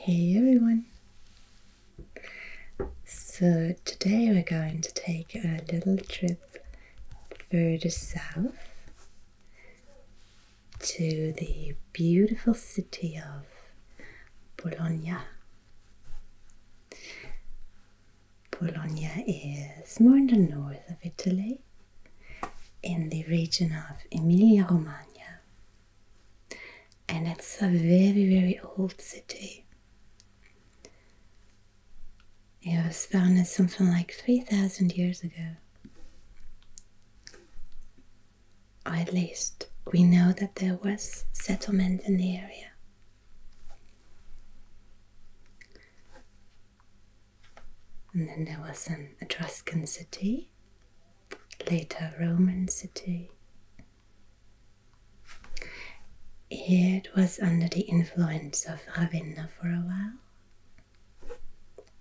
Hey everyone! So today we're going to take a little trip further south to the beautiful city of Bologna. Bologna is more in the north of Italy, in the region of Emilia-Romagna, and it's a very, very old city. It was founded something like 3,000 years ago. Or at least we know that there was settlement in the area. And then there was an Etruscan city, later Roman city. It was under the influence of Ravenna for a while,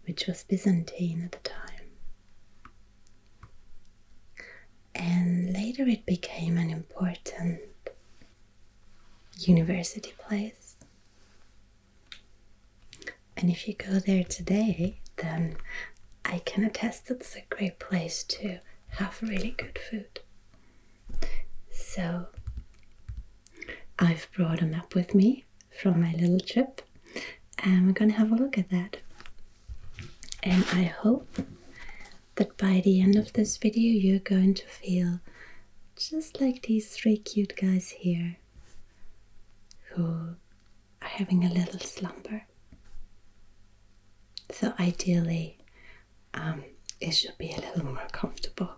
which was Byzantine at the time. And later it became an important university place. And if you go there today, then I can attest it's a great place to have really good food. So I've brought a map with me from my little trip, and we're gonna have a look at that. And I hope that by the end of this video you're going to feel just like these three cute guys here who are having a little slumber. So ideally it should be a little more comfortable.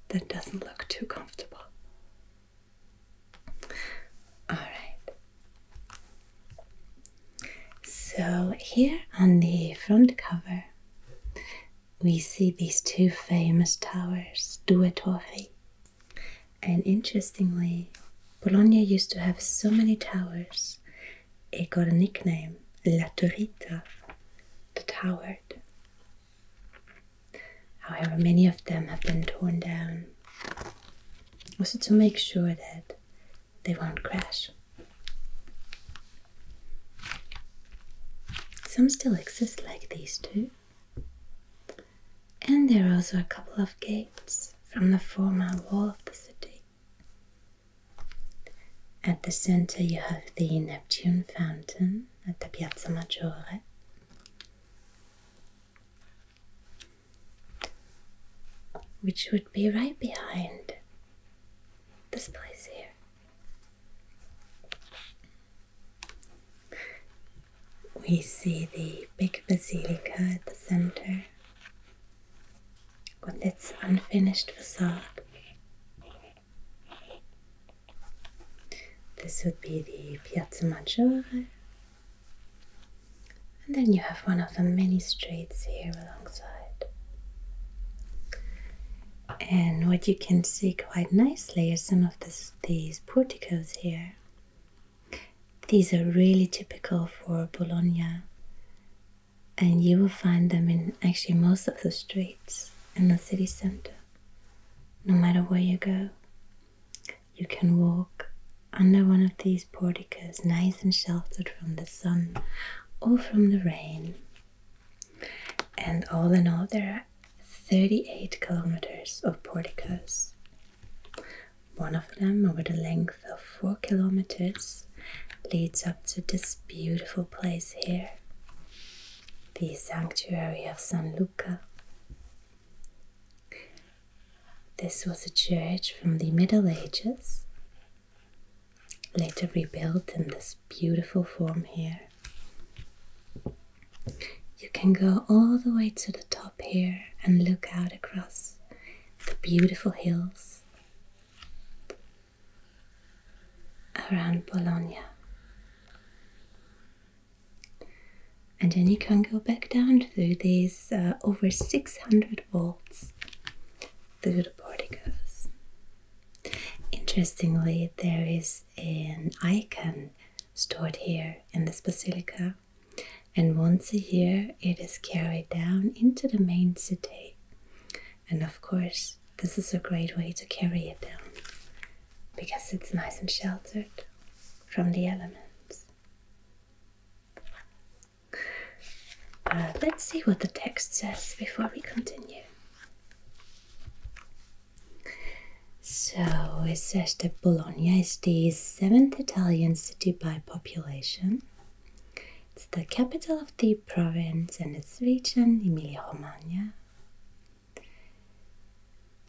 That doesn't look too comfortable. Alright. So here on the front cover we see these two famous towers, Due Torri. And interestingly, Bologna used to have so many towers, it got a nickname, La Turrita, the towered. However, many of them have been torn down, also to make sure that they won't crash. Some still exist like these two. And there are also a couple of gates from the former wall of the city. At the center you have the Neptune fountain at the Piazza Maggiore. Which would be right behind this place here. We see the big Basilica at the center with its unfinished facade. This would be the Piazza Maggiore. And then you have one of the many streets here alongside. And what you can see quite nicely are some of these porticos here. These are really typical for Bologna, and you will find them in actually most of the streets in the city center. No matter where you go, you can walk under one of these porticos, nice and sheltered from the sun or from the rain. And all in all, there are 38 kilometers of porticos. One of them, over the length of 4 kilometers, leads up to this beautiful place here, the Sanctuary of San Luca. This was a church from the Middle Ages, later rebuilt in this beautiful form here. You can go all the way to the top here and look out across the beautiful hills around Bologna. And then you can go back down through these over 600 vaults through the porticos. Interestingly, there is an icon stored here in this basilica, and once a year it is carried down into the main city. And of course, this is a great way to carry it down because it's nice and sheltered from the elements. let's see what the text says before we continue. So it says that Bologna is the 7th Italian city by population. It's the capital of the province and its region, Emilia-Romagna.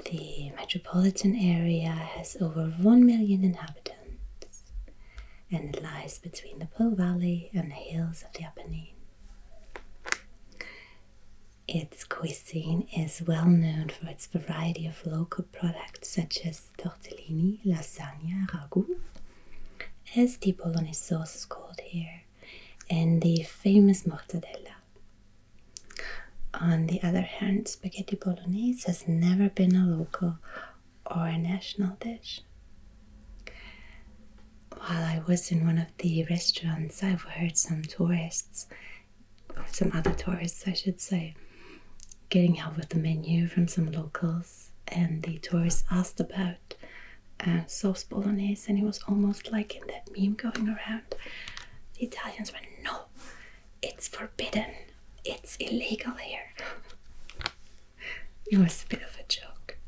The metropolitan area has over 1 million inhabitants, and it lies between the Po Valley and the hills of the Apennine. Its cuisine is well known for its variety of local products such as tortellini, lasagna, ragu, as the Bolognese sauce is called here, and the famous mortadella. On the other hand, spaghetti bolognese has never been a local or a national dish. While I was in one of the restaurants, I've heard some other tourists, I should say, getting help with the menu from some locals, and the tourist asked about sauce bolognese, and it was almost like in that meme going around. The Italians went, "No, it's forbidden, it's illegal here." It was a bit of a joke.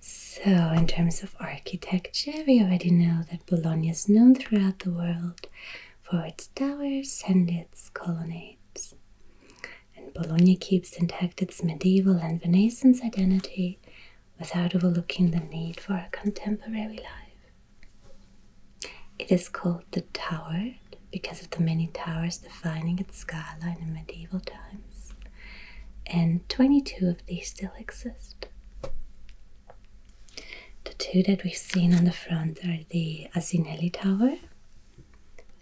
So in terms of architecture, we already know that Bologna is known throughout the world for its towers and its colonnades. And Bologna keeps intact its medieval and Renaissance identity without overlooking the need for a contemporary life. It is called the Tower because of the many towers defining its skyline in medieval times, and 22 of these still exist. The two that we've seen on the front are the Asinelli Tower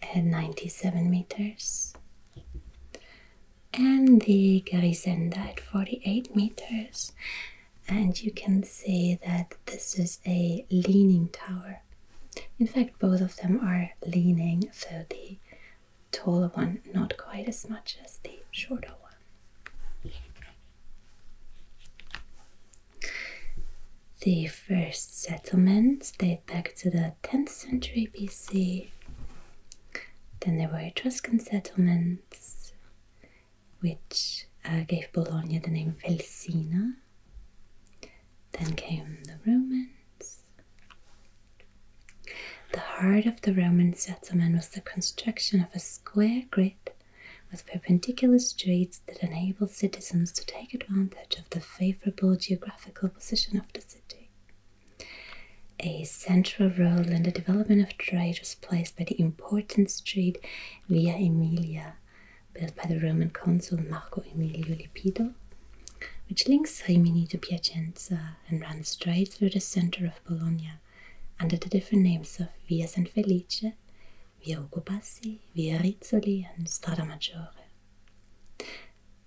at 97 meters, and the Garisenda at 48 meters. And you can see that this is a leaning tower. In fact, both of them are leaning, though the taller one not quite as much as the shorter one. The first settlements date back to the 10th century BC. Then there were Etruscan settlements, which gave Bologna the name Felsina. Then came the Romans. The heart of the Roman settlement was the construction of a square grid with perpendicular streets that enabled citizens to take advantage of the favorable geographical position of the city. A central role in the development of trade was played by the important street Via Emilia, built by the Roman consul Marco Emilio Lepido, which links Rimini to Piacenza and runs straight through the center of Bologna under the different names of Via San Felice, Via Ugo Bassi, Via Rizzoli, and Strada Maggiore.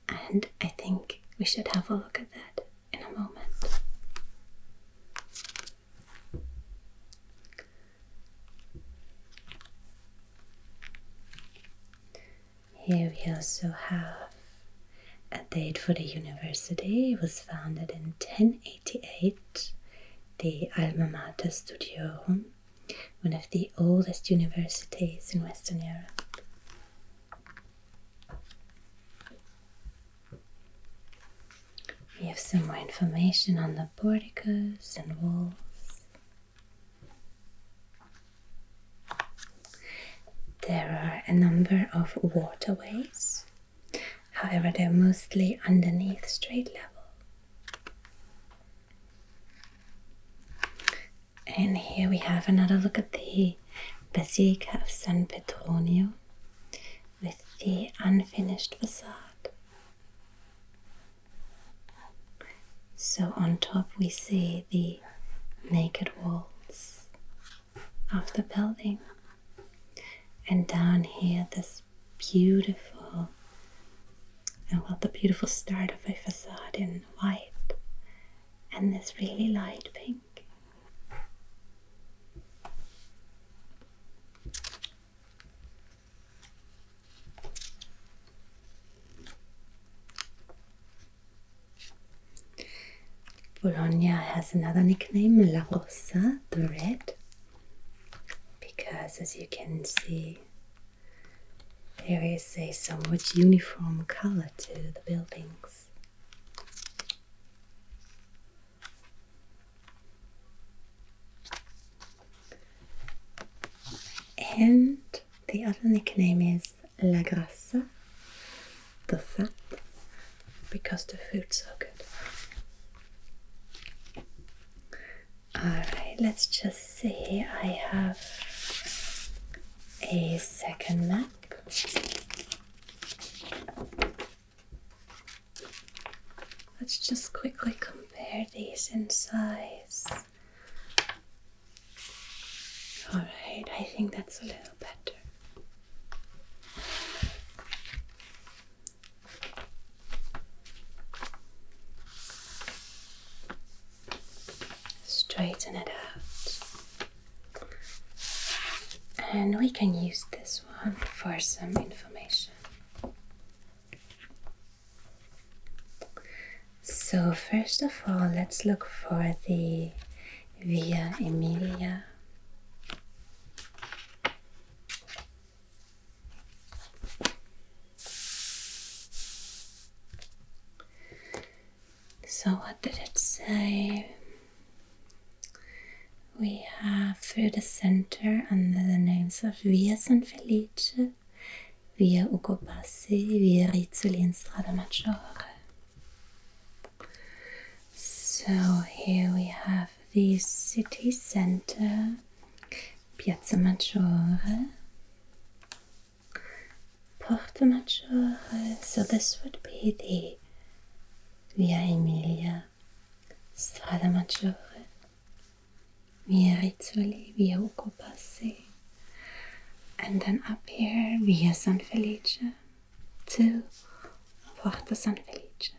And I think we should have a look at that in a moment. Here we also have a date for the university. It was founded in 1088, the Alma Mater Studiorum, one of the oldest universities in Western Europe. We have some more information on the porticos and walls. There are a number of waterways, however they're mostly underneath street level. And here we have another look at the Basilica of San Petronio with the unfinished facade. So on top we see the naked walls of the building. And down here, this beautiful, the beautiful start of a facade in white, and this really light pink. Bologna has another nickname, La Rossa, the red, because as you can see there is a somewhat uniform color to the buildings. And the other nickname is La Grassa, the fat, because the food's so good. Alright, let's just see. I have a second map. Let's just quickly compare these in size. Alright, I think that's a little better. Straighten it out. And we can use this one for some information. So first of all, let's look for the Via Emilia. So what did it say? We have through the center under the names of Via San Felice, Via Ugo Bassi, Via Rizzoli and Strada Maggiore. So here we have the city center, Piazza Maggiore, Porta Maggiore. So this would be the Via Emilia, Strada Maggiore, Via Rizzoli, Via Ugo Bassi, and then up here Via San Felice to Porta San Felice.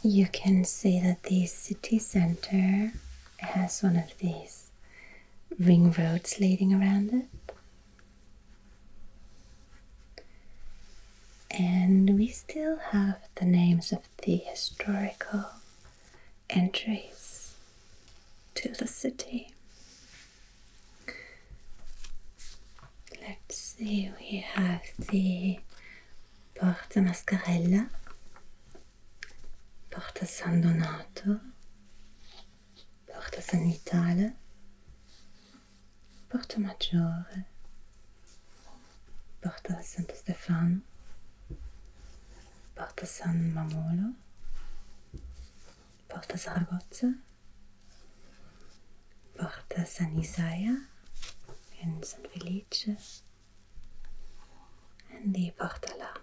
You can see that the city center has one of these ring roads leading around it. And we still have the names of the historical entries to the city. Let's see, we have the Porta Mascarella, Porta San Donato, Porta San Vitale, Porta Maggiore, Porta Santo Stefano, Porta San Mamolo, Porta Saragozza, Porta San Isaia and San Felice, and the Porta Lama.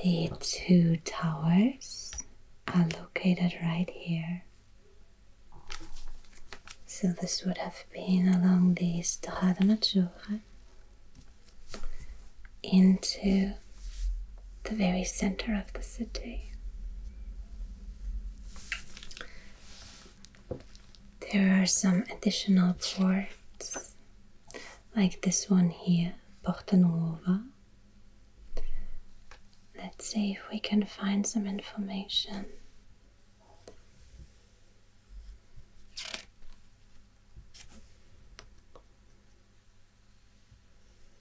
The two towers are located right here. So this would have been along the Strada Maggiore into the very center of the city. There are some additional ports, like this one here, Porta Nuova. Let's see if we can find some information.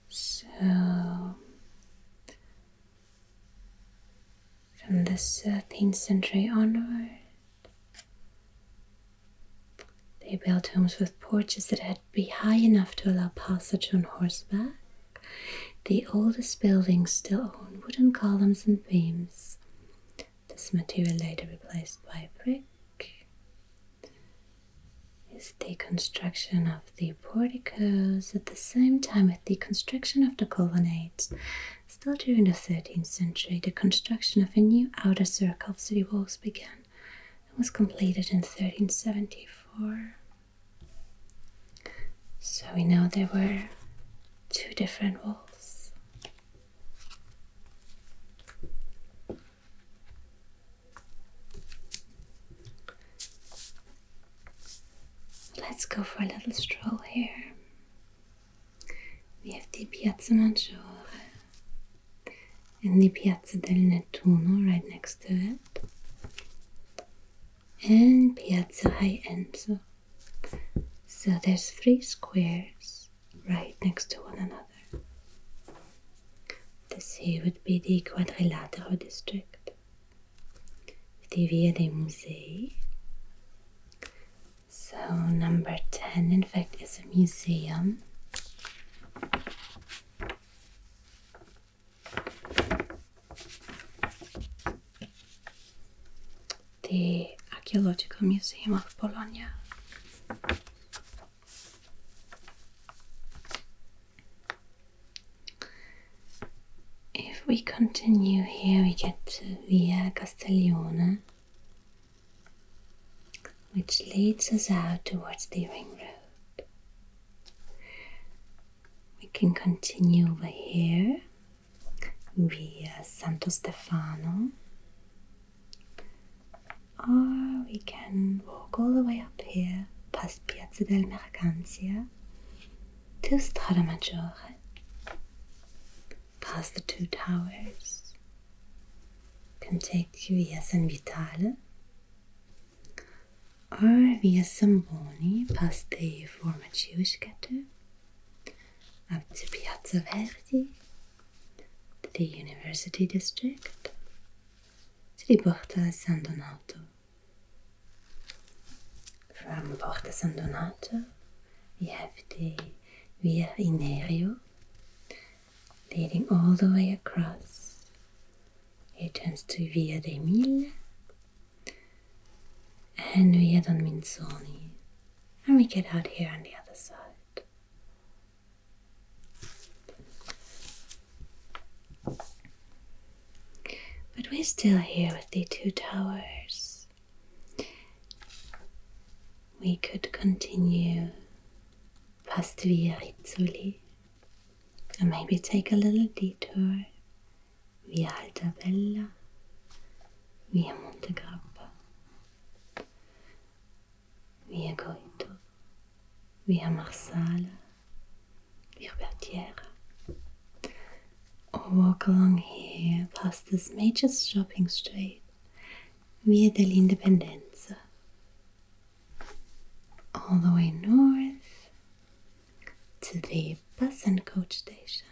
So, from the 13th century onward, they built homes with porches that had to be high enough to allow passage on horseback. The oldest buildings still own wooden columns and beams. This material later replaced by brick. Is the construction of the porticos at the same time with the construction of the colonnades. Still during the 13th century, the construction of a new outer circle of city walls began and was completed in 1374. So we know there were two different walls. Let's go for a little stroll here. We have the Piazza Maggiore and the Piazza del Nettuno right next to it. and Piazza Grande. So there's 3 squares right next to one another. This here would be the Quadrilatero district, the Via dei Musei. So number 10 in fact is a museum. The Archaeological Museum of Bologna. If we continue here, we get to Via Castiglione, which leads us out towards the ring road. We can continue over here, Via Santo Stefano, or we can walk all the way up here, past Piazza del Mercanzia, to Strada Maggiore, past the 2 towers. Can take Via San Vitale, or Via Samboni, past the former Jewish ghetto, up to Piazza Verdi, to the University District, to the Porta San Donato. From Porta San Donato, we have the Via Inerio, leading all the way across. It turns to Via dei Mille and Via Don Minzoni, and we get out here on the other side. But we're still here with the 2 towers. We could continue past Via Rizzoli and maybe take a little detour Via Altabella, Via Montegrappa, Via Goito, Via Marsala, Via Bertiera, or walk along here past this major shopping street, Via dell'Indipendenza, all the way north to the bus and coach station,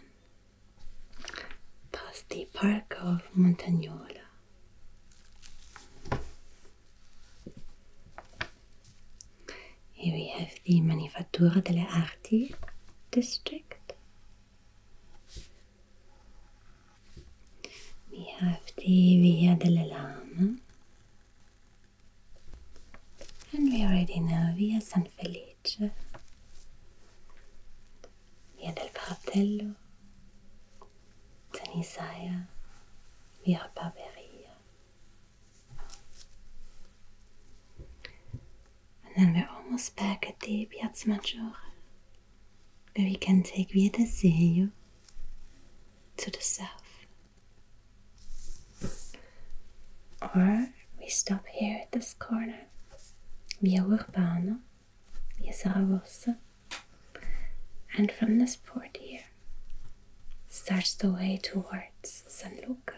past the Park of Montagnola. Here we have the Manifattura delle Arti district. We have the Via delle Lame. And we already know Via San Felice, Via del Fratello, Tanisaia, Via Barberia. And then we're almost back at the Piazza Maggiore, where we can take Via del Seio to the south. Or we stop here at this corner, Via Urbana, Via Saragossa, and from this port here starts the way towards San Luca.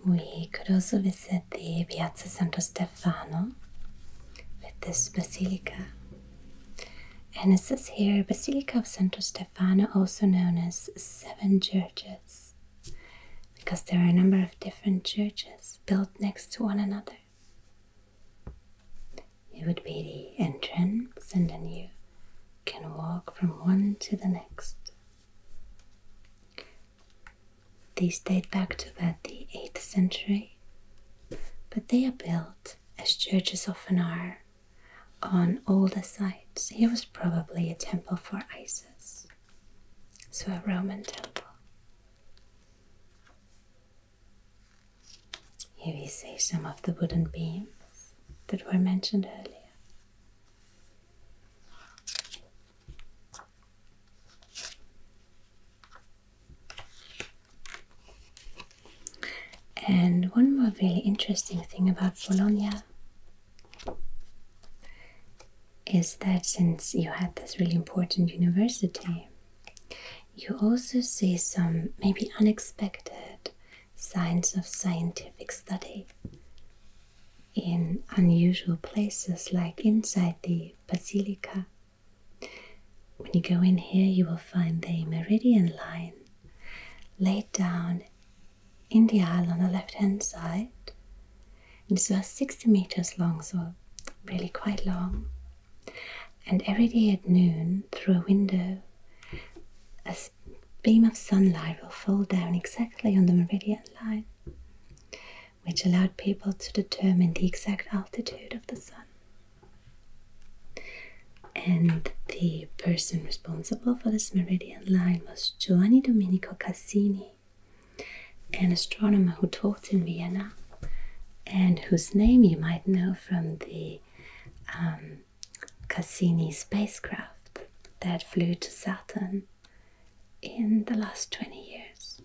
We could also visit the Piazza Santo Stefano with this Basilica. And it says here, Basilica of Santo Stefano, also known as 7 churches, because there are a number of different churches built next to one another. It would be the entrance, and then you can walk from one to the next. These date back to about the 8th century, but they are built, as churches often are, on older sites. Here was probably a temple for Isis, so a Roman temple. Here we see some of the wooden beams that were mentioned earlier. And one more really interesting thing about Bologna is that since you had this really important university, you also see some maybe unexpected signs of scientific study in unusual places, like inside the Basilica. When you go in here, you will find the meridian line laid down in the aisle on the left-hand side. And it's about 60 meters long, so really quite long. And every day at noon, through a window, a beam of sunlight will fall down exactly on the meridian line, which allowed people to determine the exact altitude of the sun. And the person responsible for this meridian line was Giovanni Domenico Cassini, an astronomer who taught in Vienna, and whose name you might know from the Cassini spacecraft that flew to Saturn in the last 20 years.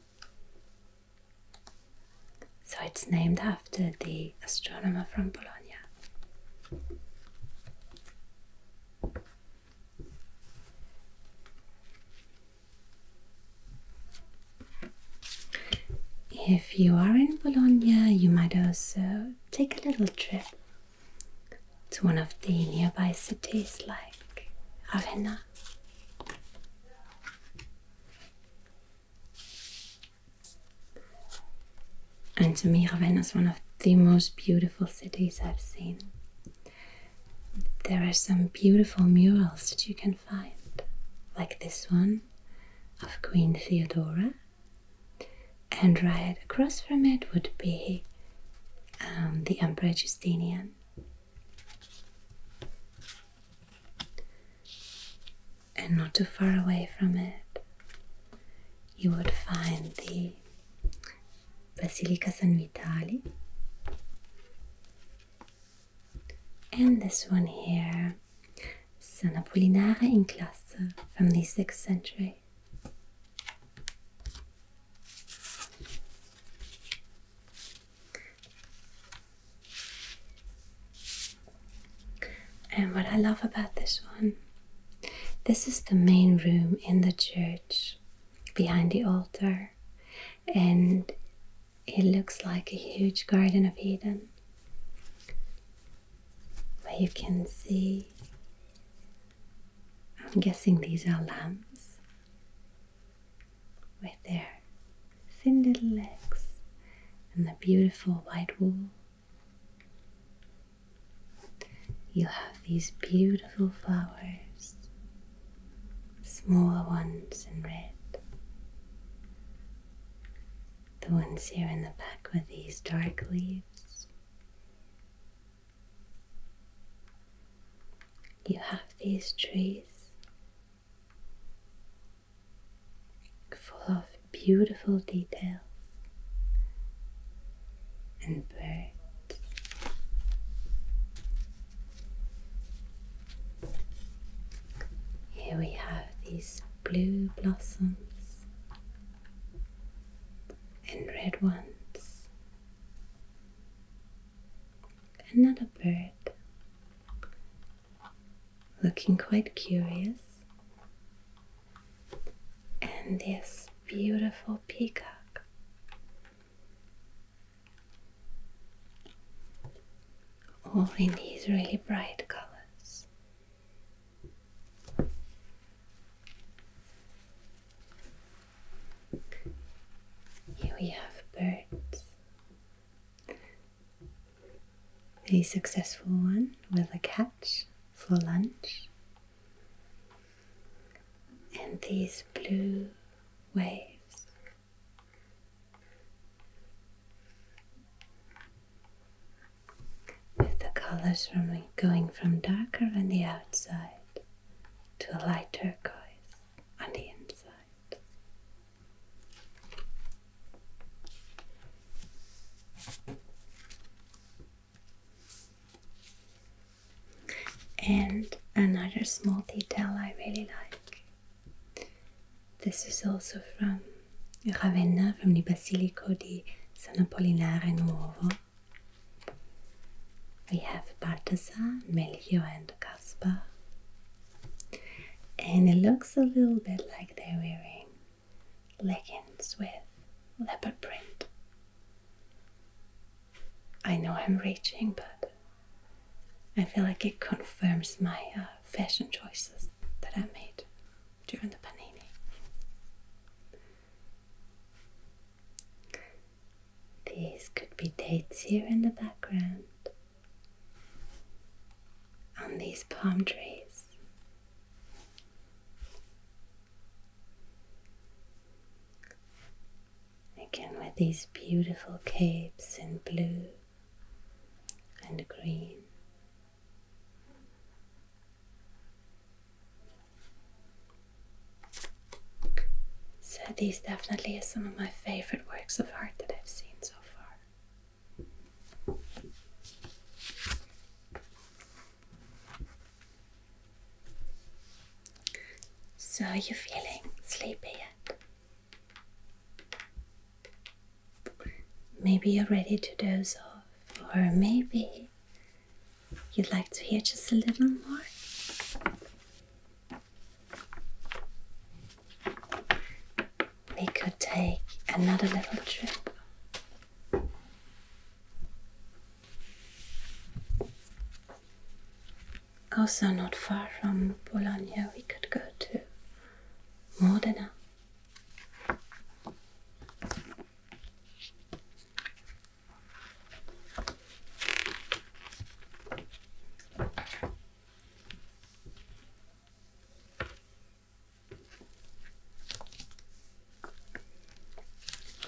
So it's named after the astronomer from Bologna. If you are in Bologna, you might also take a little trip to one of the nearby cities like Ravenna. And to me, Ravenna is one of the most beautiful cities I've seen. There are some beautiful murals that you can find, like this one of Queen Theodora. And right across from it would be the Emperor Justinian. And not too far away from it, you would find the Basilica San Vitale. And this one here, San Apollinare in Classe from the 6th century. And what I love about this one, this is the main room in the church behind the altar, and it looks like a huge Garden of Eden, where you can see, I'm guessing these are lamps with their thin little legs and the beautiful white wool. You have these beautiful flowers, smaller ones in red, the ones here in the back with these dark leaves. You have these trees full of beautiful details and birds. Here we have these blue blossoms and red ones. Another bird looking quite curious. And this beautiful peacock. All in these really bright colors. Here we have birds. A successful one with a catch for lunch. And these blue waves. With the colors going from darker on the outside to a light turquoise on the inside. And another small detail I really like. This is also from Ravenna, from the Basilica di San Apollinare Nuovo. We have Balthasar, Melchior and Caspar And it looks a little bit like they're wearing leggings with leopard print. I know I'm reaching, but I feel like it confirms my fashion choices that I made during the panini. These could be dates here in the background on these palm trees. Again with these beautiful capes in blue and green. So these definitely are some of my favorite works of art that I've seen so far. So are you feeling sleepy yet? Maybe you're ready to doze off, or maybe you'd like to hear just a little more. We could take another little trip. Also not far from Bologna, we could go to Modena.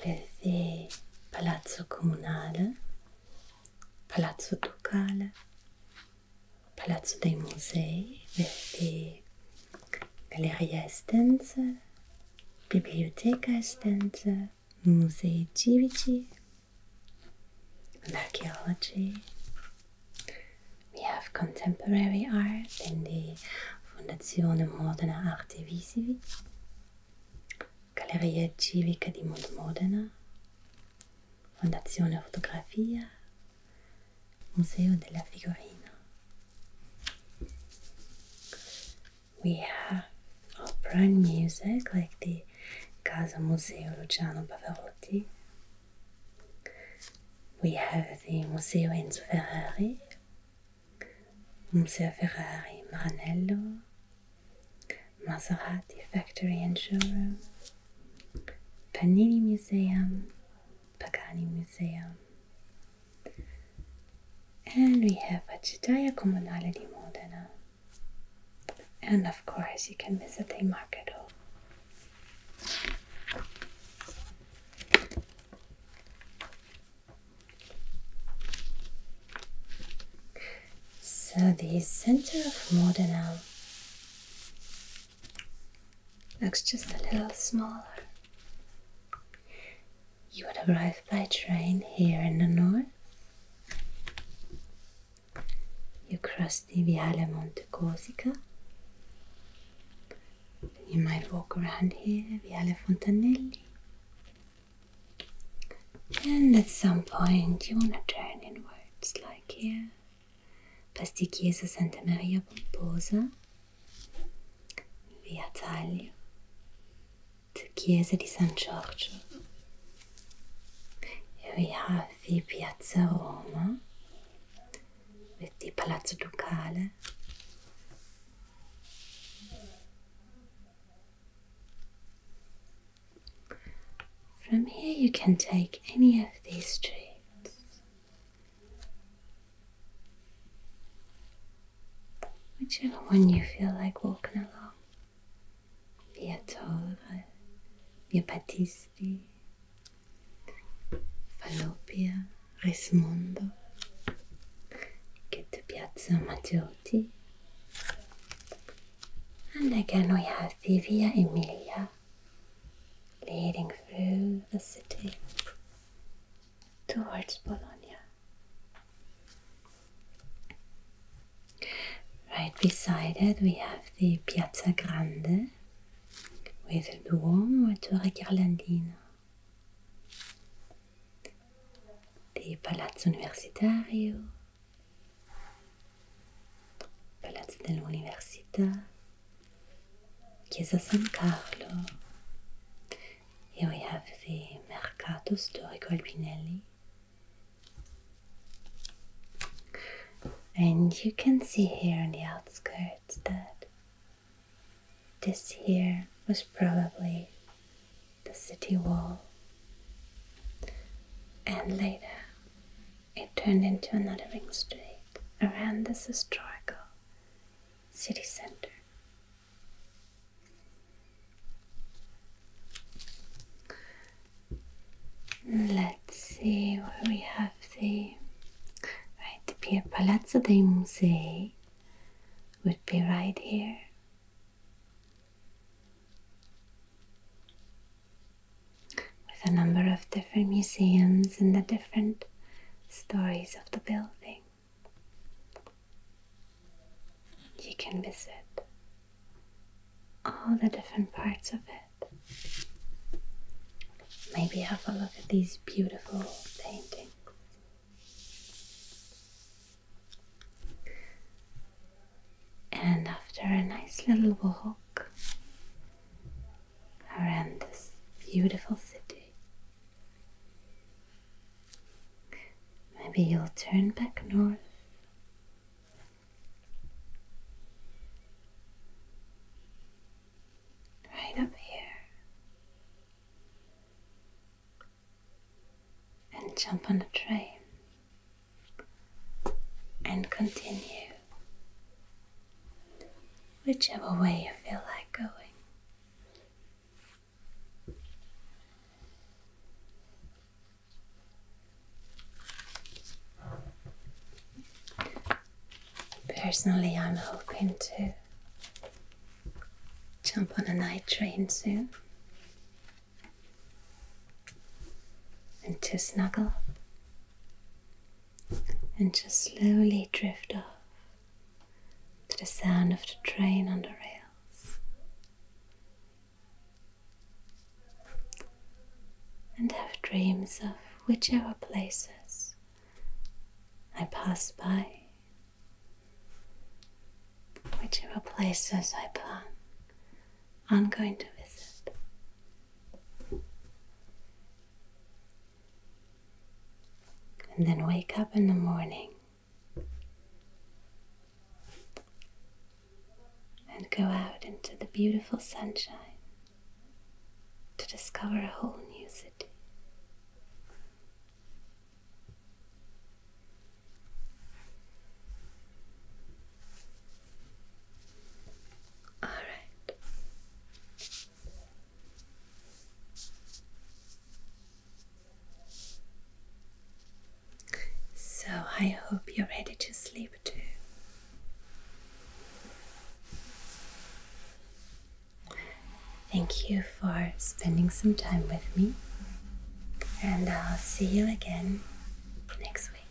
With the Palazzo Comunale, Palazzo Ducale, Palazzo dei Musei, with the Galleria Estense, Biblioteca Estense, Musei Civici, and archaeology. We have contemporary art in the Fondazione Modena Arte Visivi, Galleria Civica di Modena, Fondazione Fotografia, Museo della Figurina. We have opera and music like the Casa Museo Luciano Pavarotti. We have the Museo Enzo Ferrari, Museo Ferrari Maranello, Maserati Factory and Showroom, Panini Museum, Pagani Museum, and we have Città Comunale di Modena. And of course you can visit the market hall. So the center of Modena looks just a little smaller. You would arrive by train here in the north. You cross the Viale Monte Corsica. You might walk around here, Viale Fontanelli. And at some point you want to turn inwards, like here, past the Chiesa Santa Maria Pomposa, Via Taglio, to Chiesa di San Giorgio. Here we have the Piazza Roma, with the Palazzo Ducale. From here you can take any of these streets, whichever one you feel like walking along. Via Torre, Via Battisti, Fallopia, Rismondo, get to Piazza Matteotti, and again we have the Via Emilia, leading through the city towards Bologna. Right beside it we have the Piazza Grande with the Duomo or Torre Ghirlandina, the Palazzo Universitario, Palazzo dell'Università, Chiesa San Carlo. Here we have the Mercato Storico Albinelli. And you can see here on the outskirts that this here was probably the city wall. And later it turned into another ring street around this historical city center. Let's see where we have the Palazzo dei Musei would be right here. With a number of different museums and the different stories of the building. You can visit all the different parts of it. Maybe have a look at these beautiful paintings. And after a nice little walk around this beautiful city, maybe you'll turn back north right up here and jump on a train and continue whichever way you feel like going. Personally, I'm hoping to jump on a night train soon and to snuggle up and just slowly drift off to the sound of the train on the rails and have dreams of whichever places I pass by, whichever places I plan on going to visit. And then wake up in the morning and go out into the beautiful sunshine to discover a whole new city. Alright. So I hope you're ready to sleep too. Thank you for spending some time with me, and I'll see you again next week.